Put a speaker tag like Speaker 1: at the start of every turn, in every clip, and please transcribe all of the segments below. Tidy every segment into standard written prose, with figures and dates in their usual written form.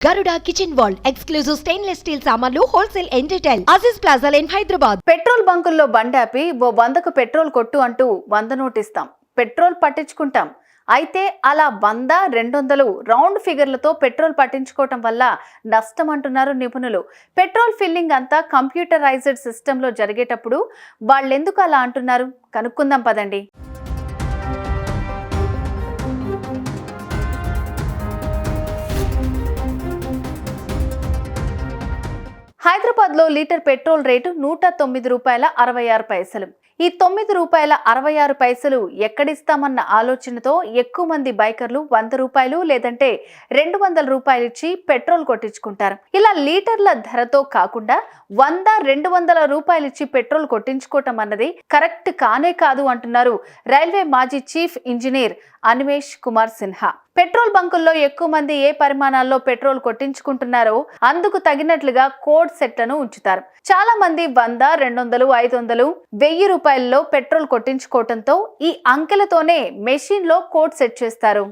Speaker 1: Garuda Kitchen World exclusive stainless steel సామాన్లు wholesale and retail Aziz Plaza in Hyderabad.
Speaker 2: Petrol బంకుల్లో బండాపి ఓ 100కు పెట్రోల్ కొట్టు అంటూ 100 నోటిస్తాం. పెట్రోల్ పట్టించుకుంటాం. అయితే అలా 100, 200 రౌండ్ ఫిగర్లతో పెట్రోల్ పట్టించుకోవటం వల్ల నష్టం అంటున్నారు నిపుణులు. పెట్రోల్ ఫిల్లింగ్ అంతా కంప్యూటరైజ్డ్ సిస్టంలో జరిగేటప్పుడు వాళ్ళెందుకు అలా అంటున్నారు కనుక్కుందాం పదండి. హైదరాబాద్లో లీటర్ పెట్రోల్ రేటు ₹109.66. ఈ ₹9.66 ఎక్కడిస్తామన్న ఆలోచనతో ఎక్కువ మంది బైకర్లు ₹100 లేదంటే ₹200 ఇచ్చి పెట్రోల్ కొట్టించుకుంటారు. ఇలా లీటర్ల ధరతో కాకుండా 100, ₹200 ఇచ్చి పెట్రోల్ కొట్టించుకోవటం అన్నది కరెక్ట్ కానే కాదు అంటున్నారు రైల్వే మాజీ chief engineer Animesh Kumar Sinha. Petrol బంకుల్లో ఎక్కువ మంది ఏ పరిమాణాల్లో పెట్రోల్ కొట్టించుకుంటున్నారో అందుకు తగినట్లుగా కోడ్ సెట్లను ఉంచుతారు. చాలా మంది 100, 200, 500, ₹1000 పెట్రోల్ కొట్టించుకోవటంతో ఈ అంకెలతోనే మెషిన్ లో కోడ్ సెట్ చేస్తారు.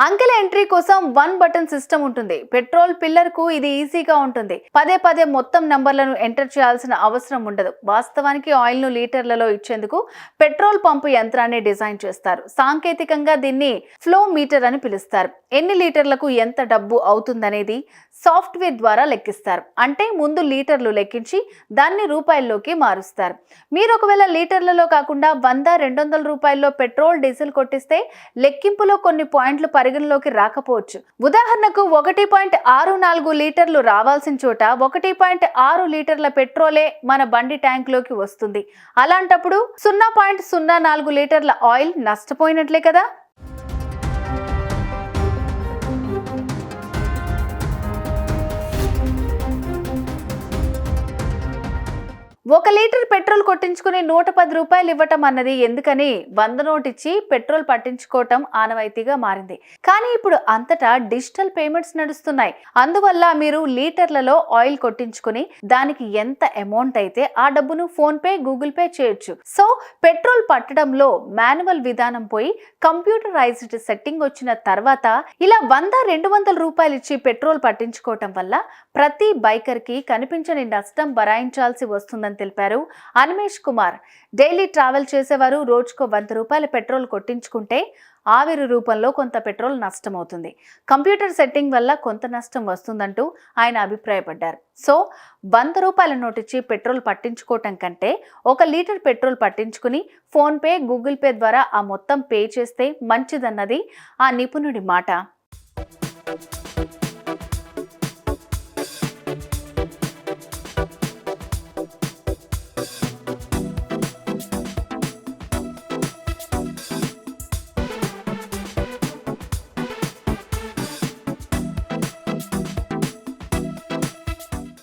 Speaker 2: అంకెల ఎంట్రీ కోసం 1 బటన్ సిస్టమ్ ఉంటుంది. పెట్రోల్ పిల్లర్ కు ఇది ఈజీగా ఉంటుంది. పదే మొత్తం నంబర్లను ఎంటర్ చేయాల్సిన అవసరం ఉండదు. వాస్తవానికి ఆయిల్ ను లీటర్లలో ఇచ్చేందుకు పెట్రోల్ పంపు యంత్రాన్ని డిజైన్ చేస్తారు. సాంకేతికంగా దీన్ని ఫ్లో మీటర్ అని పిలుస్తారు. ఎన్ని లీటర్లకు ఎంత డబ్బు అవుతుందనేది సాఫ్ట్వేర్ ద్వారా లెక్కిస్తారు. అంటే ముందు లీటర్లు లెక్కించి దాన్ని రూపాయల్లోకి మారుస్తారు. మీరు ఒకవేళ లీటర్లలో కాకుండా 100, ₹200 పెట్రోల్ డీజిల్ కొట్టిస్తే లెక్కింపులో కొన్ని పాయింట్లు పరిగణలోకి రాకపోవచ్చు. ఉదాహరణకు 1.64 లీటర్లు రావాల్సిన చోట 1.6 లీటర్ల పెట్రోలే మన బండి ట్యాంక్ లోకి వస్తుంది. అలాంటప్పుడు 0.04 లీటర్ల ఆయిల్ నష్టపోయినట్లే కదా. 1 లీటర్ పెట్రోల్ కొట్టించుకుని ₹110 ఇవ్వటం అన్నది ఎందుకని 100 నోట్ ఇచ్చి పెట్రోల్ పట్టించుకోవటం ఆనవాయితీగా మారింది. కానీ ఇప్పుడు అంతటా డిజిటల్ పేమెంట్స్ నడుస్తున్నాయి. అందువల్ల మీరు లీటర్లలో ఆయిల్ కొట్టించుకుని దానికి ఎంత అమౌంట్ అయితే ఆ డబ్బును ఫోన్ పే, గూగుల్ పే చేయొచ్చు. సో పెట్రోల్ పట్టడంలో మాన్యువల్ విధానం పోయి కంప్యూటరైజ్డ్ సెట్టింగ్ వచ్చిన తర్వాత ఇలా 100, ₹200 ఇచ్చి పెట్రోల్ పట్టించుకోవటం వల్ల ప్రతి బైకర్ కి కనిపించని నష్టం భరాయించాల్సి వస్తుందని తెలిపారు అనిమేష్ కుమార్. డైలీ ట్రావెల్ చేసేవారు రోజుకో ₹100 పెట్రోల్ కొట్టించుకుంటే ఆవిరి రూపంలో కొంత పెట్రోల్ నష్టమవుతుంది. కంప్యూటర్ సెట్టింగ్ వల్ల కొంత నష్టం వస్తుందంటూ ఆయన అభిప్రాయపడ్డారు. సో ₹100 నోటిచ్చి పెట్రోల్ పట్టించుకోవటం కంటే 1 లీటర్ పెట్రోల్ పట్టించుకుని ఫోన్ పే, గూగుల్ పే ద్వారా ఆ మొత్తం పే చేస్తే మంచిదన్నది ఆ నిపుణుడి మాట.